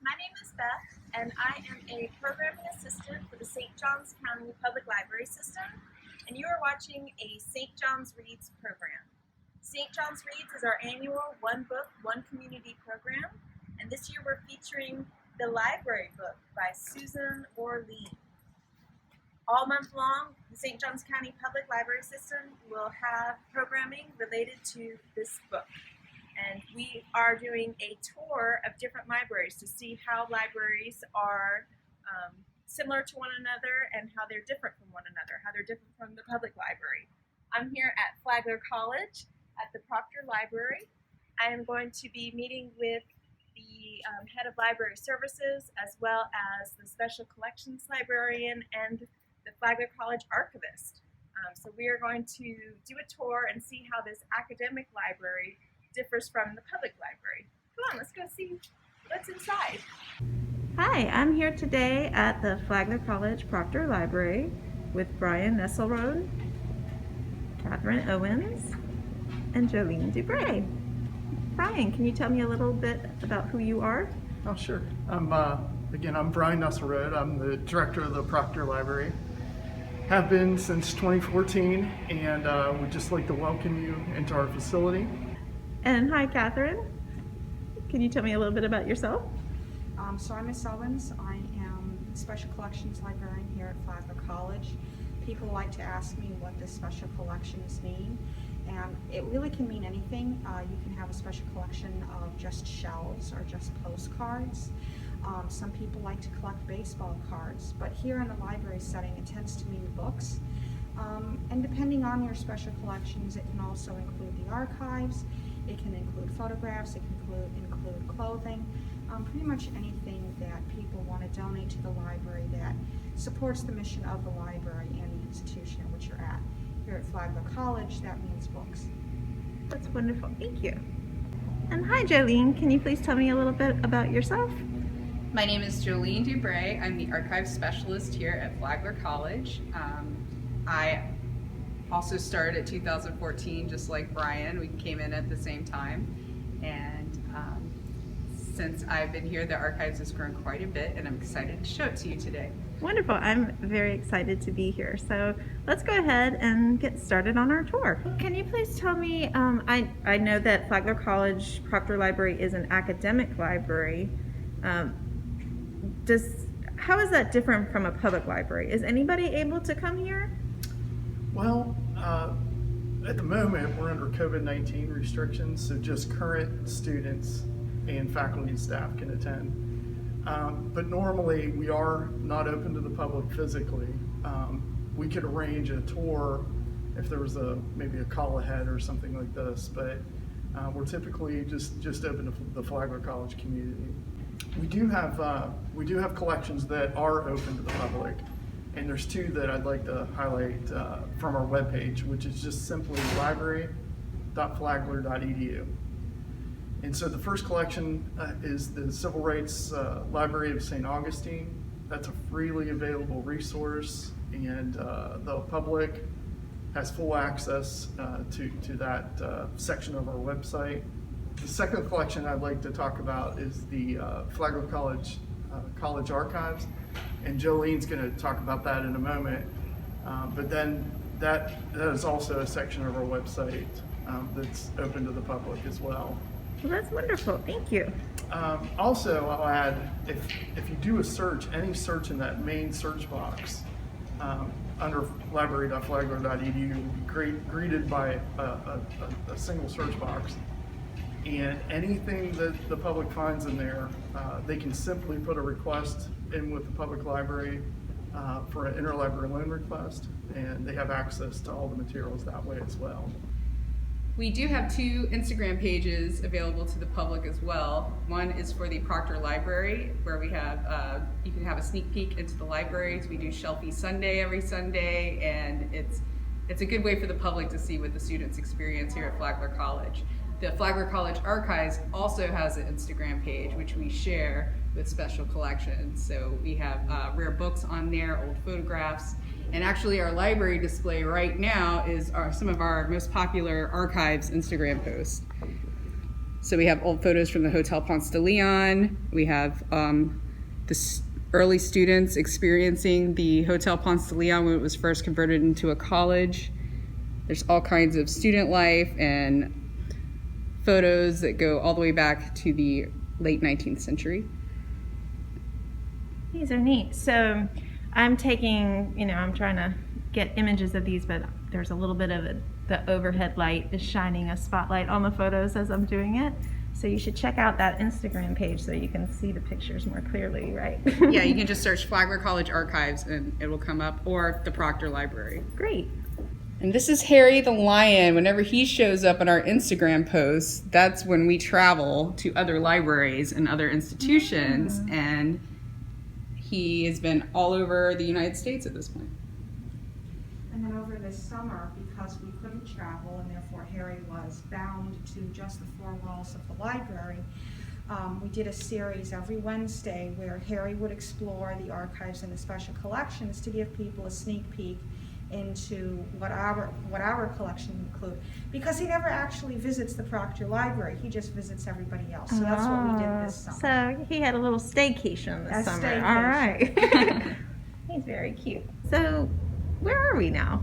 My name is Beth, and I am a programming assistant for the St. Johns County Public Library System, and you are watching a St. John's Reads program. St. John's Reads is our annual One Book, One Community program, and this year we're featuring The Library Book by Susan Orlean. All month long, the St. Johns County Public Library System will have programming related to this book. And we are doing a tour of different libraries to see how libraries are similar to one another and how they're different from one another, how they're different from the public library. I'm here at Flagler College at the Proctor Library. I am going to be meeting with the head of library services as well as the special collections librarian and the Flagler College archivist. So we are going to do a tour and see how this academic library differs from the public library. Come on, let's go see what's inside. Hi, I'm here today at the Flagler College Proctor Library with Brian Nesselrode, Catherine Owens, and Jolene Dubray. Brian, can you tell me a little bit about who you are? Oh, sure. I'm Brian Nesselrode. I'm the director of the Proctor Library. Have been since 2014, and would just like to welcome you into our facility. And hi, Catherine. Can you tell me a little bit about yourself? So I'm Miss Owens. I am Special Collections Librarian here at Flagler College. People like to ask me what the special collections mean, and it really can mean anything. You can have a special collection of just shells or just postcards. Some people like to collect baseball cards, but here in the library setting it tends to mean books. And depending on your special collections, it can also include the archives, it can include photographs, it can include clothing, pretty much anything that people want to donate to the library that supports the mission of the library and the institution in which you're at. Here at Flagler College, that means books. That's wonderful, thank you. And hi, Jolene, can you please tell me a little bit about yourself? My name is Jolene Dubray. I'm the archive specialist here at Flagler College. I also started at 2014, just like Brian. We came in at the same time, and since I've been here, the archives has grown quite a bit, and I'm excited to show it to you today. Wonderful, I'm very excited to be here. So let's go ahead and get started on our tour. Can you please tell me, I know that Flagler College Proctor Library is an academic library. How is that different from a public library? Is anybody able to come here? Well, at the moment we're under COVID-19 restrictions, so just current students and faculty and staff can attend. But normally we are not open to the public physically. We could arrange a tour if there was maybe a call ahead or something like this, but we're typically just open to the Flagler College community. We do have collections that are open to the public, and there's two that I'd like to highlight from our webpage, which is just simply library.flagler.edu. And so the first collection is the Civil Rights Library of St. Augustine. That's a freely available resource, and the public has full access to that section of our website. The second collection I'd like to talk about is the Flagler College College Archives, and Jolene's going to talk about that in a moment. But then that is also a section of our website that's open to the public as well. Well, that's wonderful, thank you. Also, I'll add, if you do a search, any search in that main search box under library.flagler.edu, you'll be greeted by a single search box. And anything that the public finds in there, they can simply put a request in with the public library for an interlibrary loan request, and they have access to all the materials that way as well. We do have two Instagram pages available to the public as well. One is for the Proctor Library, where we have, you can have a sneak peek into the libraries. We do Shelfie Sunday every Sunday, and it's a good way for the public to see what the students experience here at Flagler College. The Flagler College Archives also has an Instagram page, which we share with special collections. So we have rare books on there, old photographs, and actually our library display right now is some of our most popular archives Instagram posts. So we have old photos from the Hotel Ponce de Leon. We have early students experiencing the Hotel Ponce de Leon when it was first converted into a college. There's all kinds of student life and photos that go all the way back to the late 19th century. These are neat. So I'm taking, I'm trying to get images of these, but there's a little bit of the overhead light is shining a spotlight on the photos as I'm doing it. So you should check out that Instagram page so you can see the pictures more clearly, right? Yeah, you can just search Flagler College Archives and it will come up, or the Proctor Library. Great. And this is Harry the lion. Whenever he shows up in our Instagram posts, that's when we travel to other libraries and other institutions, and he has been all over the United States at this point. And then over this summer, because we couldn't travel and therefore Harry was bound to just the four walls of the library, we did a series every Wednesday where Harry would explore the archives and the special collections to give people a sneak peek into what our collection include. Because he never actually visits the Proctor Library, he just visits everybody else. So that's what we did this summer. So he had a little staycation this summer. Staycation. All right. He's very cute. So where are we now?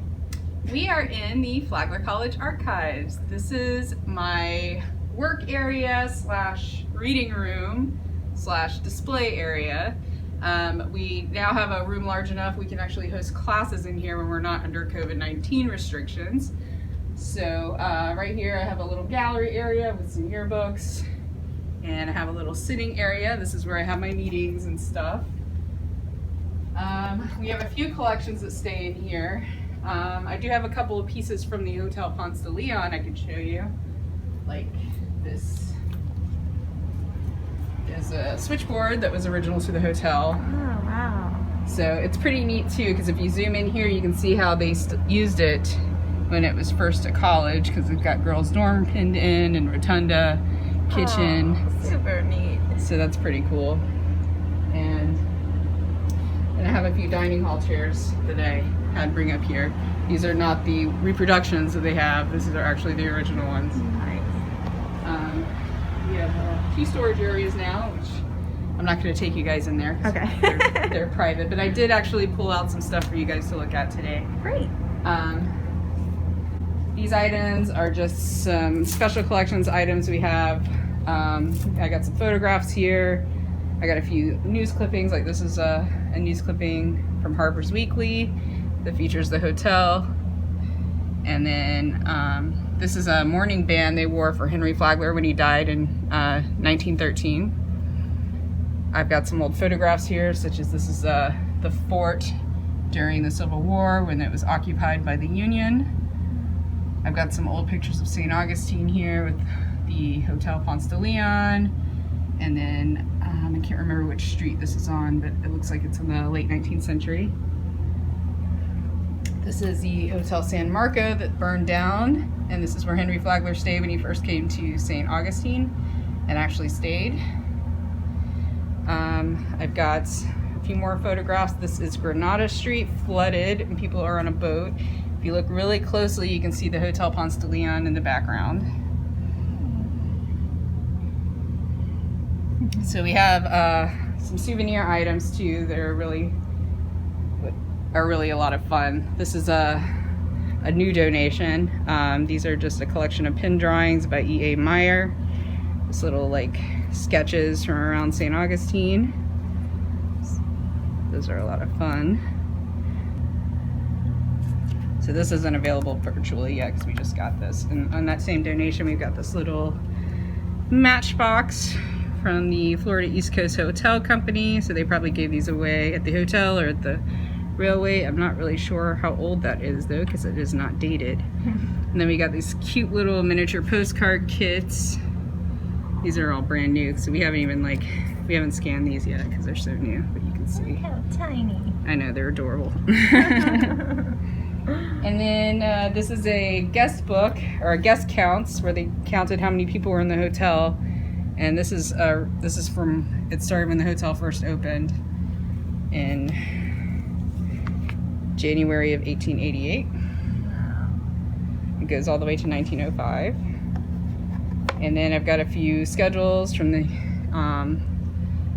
We are in the Flagler College Archives. This is my work area / reading room / display area. We now have a room large enough we can actually host classes in here when we're not under COVID-19 restrictions. So right here I have a little gallery area with some yearbooks, and I have a little sitting area. This is where I have my meetings and stuff. We have a few collections that stay in here. I do have a couple of pieces from the Hotel Ponce de Leon I can show you. Like this is a switchboard that was original to the hotel. Oh, wow. So it's pretty neat too, because if you zoom in here, you can see how they used it when it was first a college, because it's got girls' dorm pinned in and rotunda, kitchen. Oh, super neat. So that's pretty cool. And I have a few dining hall chairs that I had bring up here. These are not the reproductions that they have. These are actually the original ones. Nice. We have a few storage areas now, which I'm not going to take you guys in there. Okay. They're private, but I did actually pull out some stuff for you guys to look at today. Great. These items are just some special collections items we have. I got some photographs here. I got a few news clippings, like this is a news clipping from Harper's Weekly that features the hotel. And then this is a mourning band they wore for Henry Flagler when he died in 1913. I've got some old photographs here, such as this is the fort during the Civil War when it was occupied by the Union. I've got some old pictures of St. Augustine here with the Hotel Ponce de Leon. And then I can't remember which street this is on, but it looks like it's in the late 19th century. This is the Hotel San Marco that burned down, and this is where Henry Flagler stayed when he first came to St. Augustine and actually stayed. I've got a few more photographs. This is Granada Street, flooded, and people are on a boat. If you look really closely, you can see the Hotel Ponce de Leon in the background. So we have some souvenir items too that are really a lot of fun. This is a new donation. These are just a collection of pen drawings by E.A. Meyer. This little like sketches from around St. Augustine. Those are a lot of fun. So this isn't available virtually yet because we just got this. And on that same donation, we've got this little matchbox from the Florida East Coast Hotel Company. So they probably gave these away at the hotel or at the railway. I'm not really sure how old that is though, because it is not dated. And then we got these cute little miniature postcard kits. These are all brand new, so we haven't scanned these yet because they're so new, but you can see. How tiny. I know, they're adorable. And then this is a guest book, or a guest counts, where they counted how many people were in the hotel. And this is from, it started when the hotel first opened in January of 1888. It goes all the way to 1905. And then I've got a few schedules from the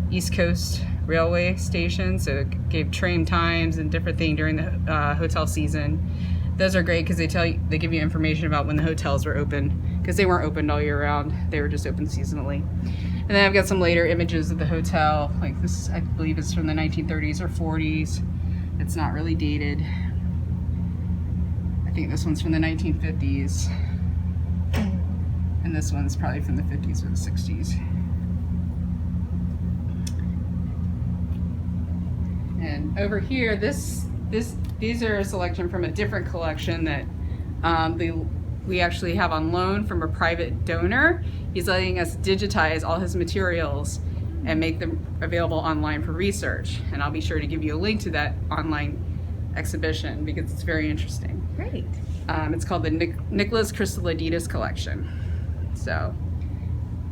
East Coast Railway Station, so it gave train times and different things during the hotel season. Those are great because they give you information about when the hotels were open, because they weren't opened all year round. They were just open seasonally. And then I've got some later images of the hotel, like this, I believe it's from the 1930s or 40s. It's not really dated. I think this one's from the 1950s. And this one's probably from the 50s or the 60s. And over here, these are a selection from a different collection that we actually have on loan from a private donor. He's letting us digitize all his materials and make them available online for research. And I'll be sure to give you a link to that online exhibition because it's very interesting. Great. It's called the Nicholas Christolidis Collection. So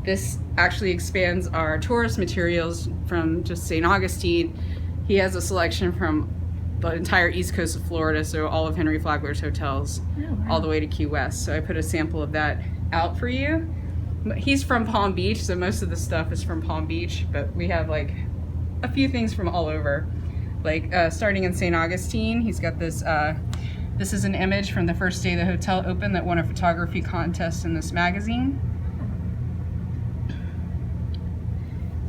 this actually expands our tourist materials from just St. Augustine. He has a selection from the entire east coast of Florida, so all of Henry Flagler's hotels, all the way to Key West. So I put a sample of that out for you. He's from Palm Beach, so most of the stuff is from Palm Beach, but we have like a few things from all over. Like starting in St. Augustine, he's got this, this is an image from the first day the hotel opened that won a photography contest in this magazine.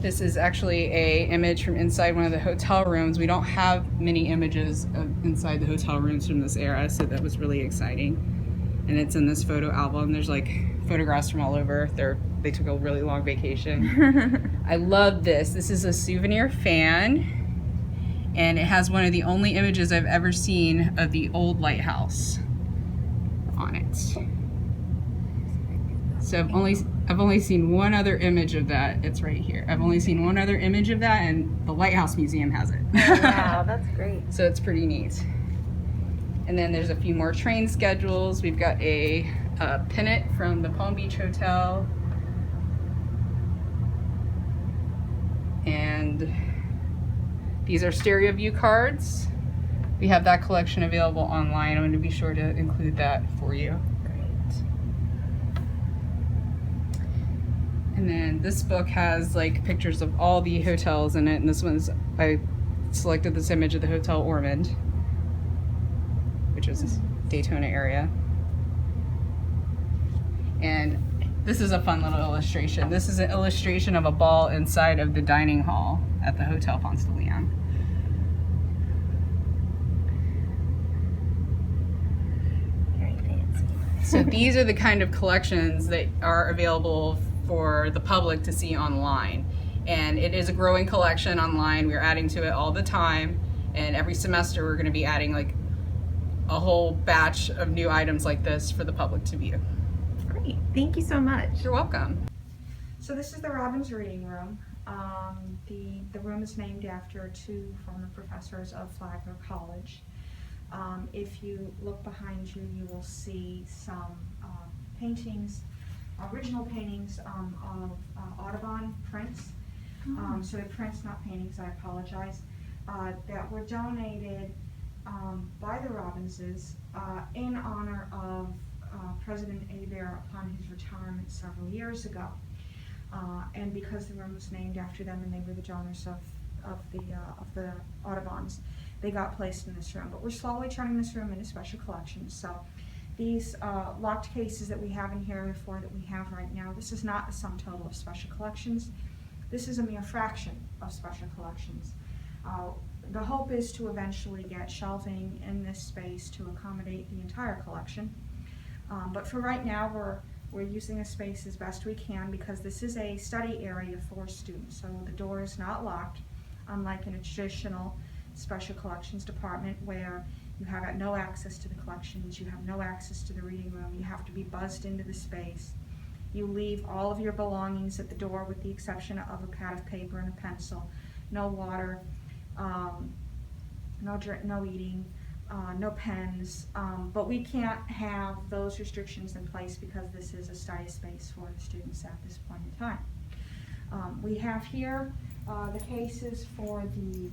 This is actually a image from inside one of the hotel rooms. We don't have many images of inside the hotel rooms from this era, so that was really exciting. And it's in this photo album. There's like photographs from all over. They took a really long vacation. I love this. This is a souvenir fan, and it has one of the only images I've ever seen of the old lighthouse on it. So I've only seen one other image of that. It's right here. I've only seen one other image of that, and the Lighthouse Museum has it. Wow, that's great. So it's pretty neat. And then there's a few more train schedules. We've got a pennant from the Palm Beach Hotel. And these are stereo view cards. We have that collection available online. I'm going to be sure to include that for you. And then this book has like pictures of all the hotels in it, and this one's, I selected this image of the Hotel Ormond, which is this Daytona area. And this is a fun little illustration. This is an illustration of a ball inside of the dining hall at the Hotel Ponce de Leon. Very fancy. So these are the kind of collections that are available for the public to see online. And it is a growing collection online. We're adding to it all the time. And every semester we're going to be adding like a whole batch of new items like this for the public to view. Great. Thank you so much. You're welcome. So this is the Robbins Reading Room. The room is named after two former professors of Flagler College. If you look behind you, you will see some paintings, original paintings of Audubon prints. So they're prints, not paintings, I apologize, that were donated by the Robbinses in honor of President Hebert upon his retirement several years ago. And because the room was named after them and they were the donors of the Audubons, they got placed in this room. But we're slowly turning this room into special collections. So these locked cases that we have in here, the four that we have right now, this is not the sum total of special collections. This is a mere fraction of special collections. The hope is to eventually get shelving in this space to accommodate the entire collection. But for right now, we're using the space as best we can because this is a study area for students. So the door is not locked, unlike in a traditional special collections department where you have no access to the collections, you have no access to the reading room, you have to be buzzed into the space. You leave all of your belongings at the door with the exception of a pad of paper and a pencil. No water, no eating, no pens, but we can't have those restrictions in place because this is a study space for the students at this point in time. We have here the cases for the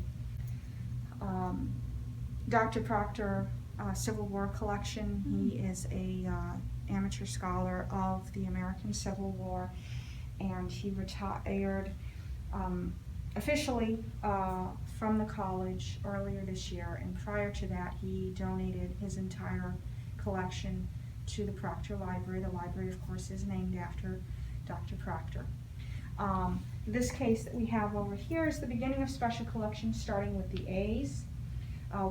Dr. Proctor Civil War collection. He is a amateur scholar of the American Civil War, and he retired officially from the college earlier this year, and prior to that he donated his entire collection to the Proctor Library. The library, of course, is named after Dr. Proctor. This case that we have over here is the beginning of special collections, starting with the A's.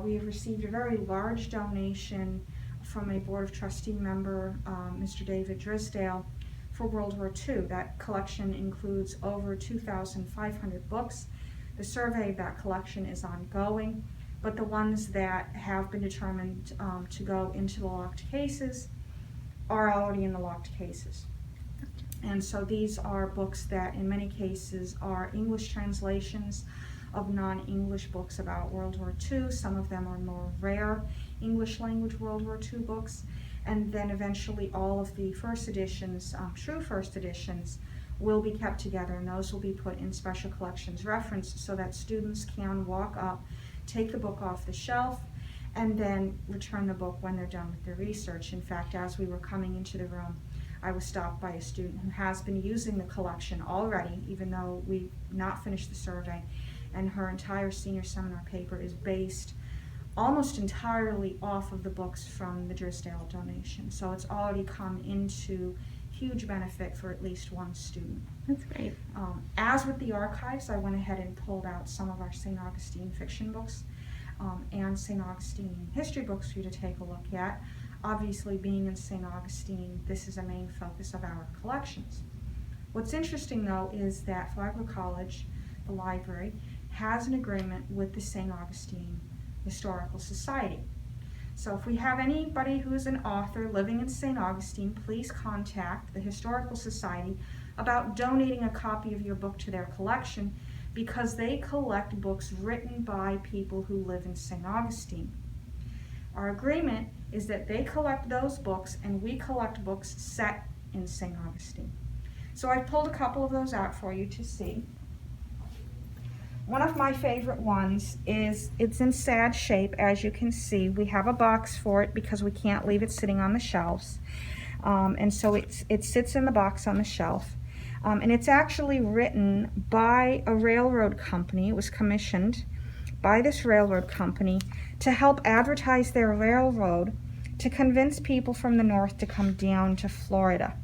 We have received a very large donation from a Board of Trustee member, Mr. David Drisdale, for World War II. That collection includes over 2,500 books. The survey of that collection is ongoing, but the ones that have been determined to go into the locked cases are already in the locked cases. And so these are books that in many cases are English translations of non-English books about World War II. Some of them are more rare English language World War II books. And then eventually all of the first editions, true first editions, will be kept together, and those will be put in special collections reference so that students can walk up, take the book off the shelf, and then return the book when they're done with their research. In fact, as we were coming into the room, I was stopped by a student who has been using the collection already, even though we've not finished the survey, and her entire senior seminar paper is based almost entirely off of the books from the Drisdale donation. So it's already come into huge benefit for at least one student. That's great. As with the archives, I went ahead and pulled out some of our St. Augustine fiction books and St. Augustine history books for you to take a look at. Obviously, being in St. Augustine, this is a main focus of our collections. What's interesting, though, is that Flagler College, the library, has an agreement with the St. Augustine Historical Society. So if we have anybody who is an author living in St. Augustine, please contact the Historical Society about donating a copy of your book to their collection, because they collect books written by people who live in St. Augustine. Our agreement is that they collect those books and we collect books set in St. Augustine. So I pulled a couple of those out for you to see. One of my favorite ones is, it's in sad shape, as you can see. We have a box for it because we can't leave it sitting on the shelves. And so it sits in the box on the shelf. And it's actually written by a railroad company. It was commissioned by this railroad company to help advertise their railroad to convince people from the north to come down to Florida.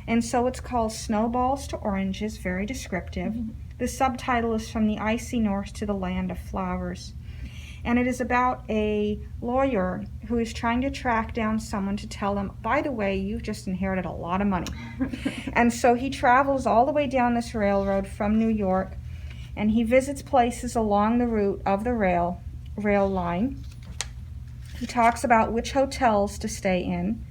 And so it's called Snowballs to Oranges, very descriptive. Mm-hmm. The subtitle is From the Icy North to the Land of Flowers. And it is about a lawyer who is trying to track down someone to tell them, by the way, you've just inherited a lot of money. And so he travels all the way down this railroad from New York, and he visits places along the route of the rail line. He talks about which hotels to stay in.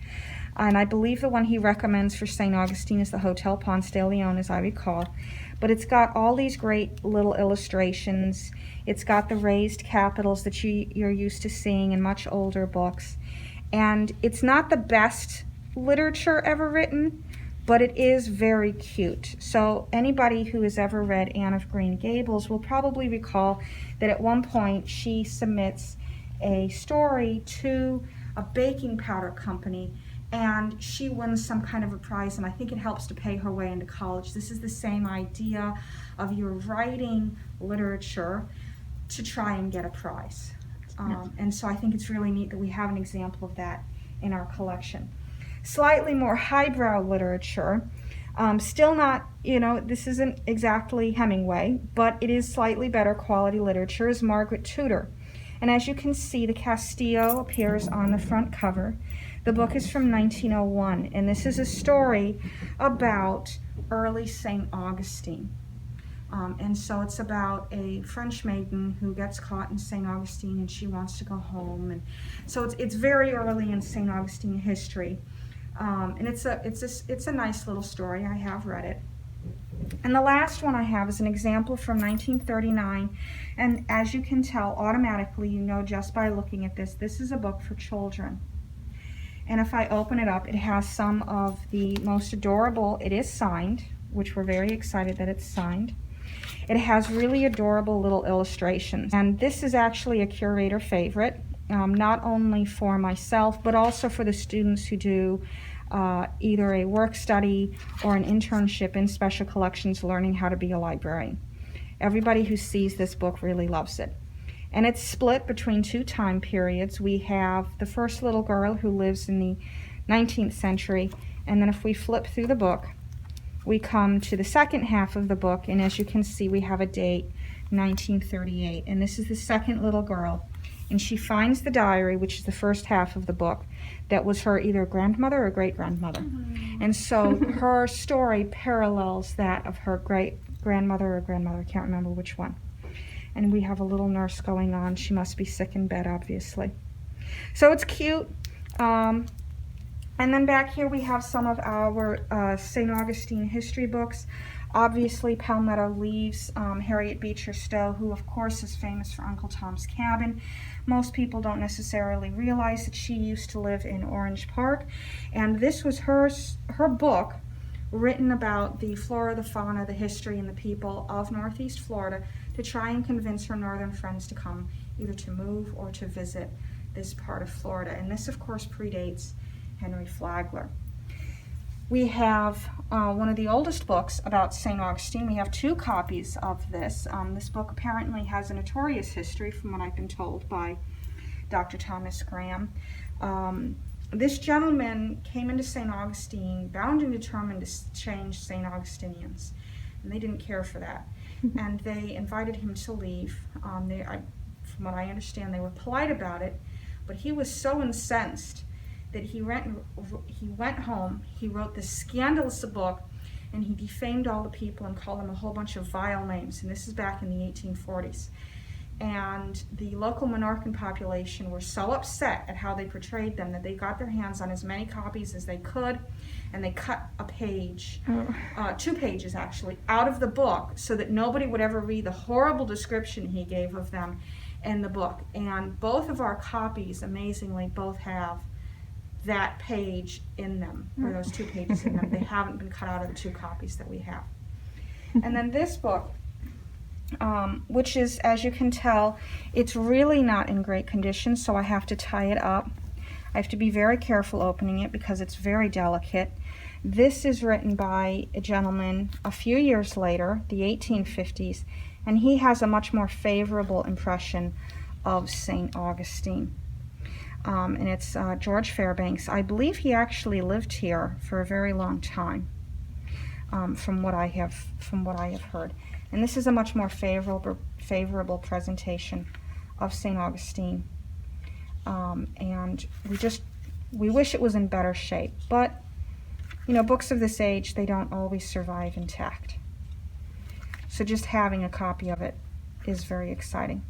And I believe the one he recommends for St. Augustine is the Hotel Ponce de Leon, as I recall. But it's got all these great little illustrations. It's got the raised capitals that you're used to seeing in much older books. And it's not the best literature ever written, but it is very cute. So anybody who has ever read Anne of Green Gables will probably recall that at one point she submits a story to a baking powder company, and she wins some kind of a prize, and I think it helps to pay her way into college. This is the same idea of you're writing literature to try and get a prize. And so I think it's really neat that we have an example of that in our collection. Slightly more highbrow literature, still not, this isn't exactly Hemingway, but it is slightly better quality literature, is Margaret Tudor. And as you can see, the Castillo appears on the front cover. The book is from 1901, and this is a story about early St. Augustine. And so it's about a French maiden who gets caught in St. Augustine and she wants to go home. And so it's very early in St. Augustine history. And it's a nice little story. I have read it. And the last one I have is an example from 1939. And as you can tell, automatically, just by looking at this is a book for children. And if I open it up, it has some of the most adorable, it is signed, which we're very excited that it's signed. It has really adorable little illustrations. And this is actually a curator favorite, not only for myself, but also for the students who do either a work study or an internship in special collections learning how to be a librarian. Everybody who sees this book really loves it. And it's split between two time periods. We have the first little girl who lives in the 19th century, and then if we flip through the book, we come to the second half of the book, and as you can see, we have a date, 1938. And this is the second little girl. And she finds the diary, which is the first half of the book, that was her either grandmother or great-grandmother. And so her story parallels that of her great-grandmother or grandmother, I can't remember which one. And we have a little nurse going on. She must be sick in bed, obviously. So it's cute. And then back here we have some of our St. Augustine history books. Obviously, Palmetto Leaves, Harriet Beecher Stowe, who of course is famous for Uncle Tom's Cabin. Most people don't necessarily realize that she used to live in Orange Park. And this was her book written about the flora, the fauna, the history, and the people of Northeast Florida to try and convince her northern friends to come either to move or to visit this part of Florida. And this, of course, predates Henry Flagler. We have one of the oldest books about St. Augustine. We have two copies of this. This book apparently has a notorious history, from what I've been told by Dr. Thomas Graham. This gentleman came into St. Augustine bound and determined to change St. Augustinians, and they didn't care for that. And they invited him to leave. From what I understand, they were polite about it, but he was so incensed that he went home, he wrote this scandalous book, and he defamed all the people and called them a whole bunch of vile names. And this is back in the 1840s. And the local Minorcan population were so upset at how they portrayed them that they got their hands on as many copies as they could, and they cut a page, 2 pages actually, out of the book so that nobody would ever read the horrible description he gave of them in the book. And both of our copies, amazingly, both have that page in them, or those 2 pages in them. They haven't been cut out of the 2 copies that we have. And then this book, which is, as you can tell, it's really not in great condition, so I have to tie it up. I have to be very careful opening it because it's very delicate. This is written by a gentleman a few years later, the 1850s, and he has a much more favorable impression of St. Augustine. And it's George Fairbanks. I believe he actually lived here for a very long time, from what I have heard. And this is a much more favorable presentation of St. Augustine. And we wish it was in better shape. But, you know, books of this age, they don't always survive intact. So just having a copy of it is very exciting.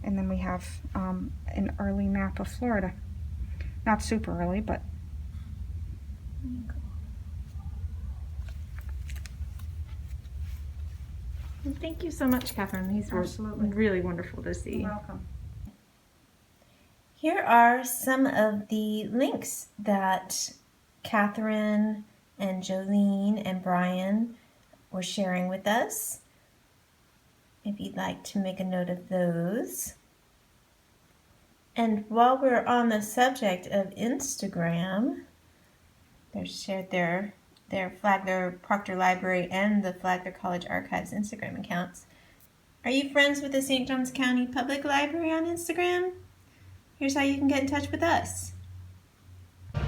And then we have an early map of Florida. Not super early, but... Well, thank you so much, Catherine. These were Absolutely. really wonderful to see. You're welcome. Here are some of the links that Catherine and Jolene and Brian were sharing with us, if you'd like to make a note of those. And while we're on the subject of Instagram, they've shared their Flagler Proctor Library and the Flagler College Archives Instagram accounts. Are you friends with the St. Johns County Public Library on Instagram? Here's how you can get in touch with us.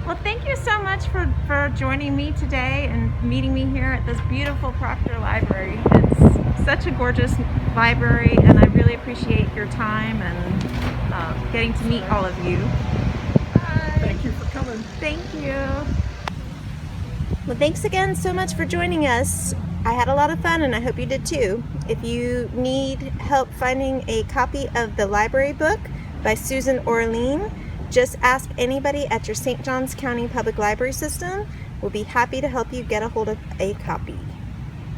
Well, thank you so much for joining me today and meeting me here at this beautiful Proctor Library. It's such a gorgeous library, and I really appreciate your time and getting to meet all of you. Thank you for coming. Thank you. Well, thanks again so much for joining us. I had a lot of fun, and I hope you did too. If you need help finding a copy of the library book by Susan Orlean, just ask anybody at your St. Johns County Public Library System. We'll be happy to help you get a hold of a copy.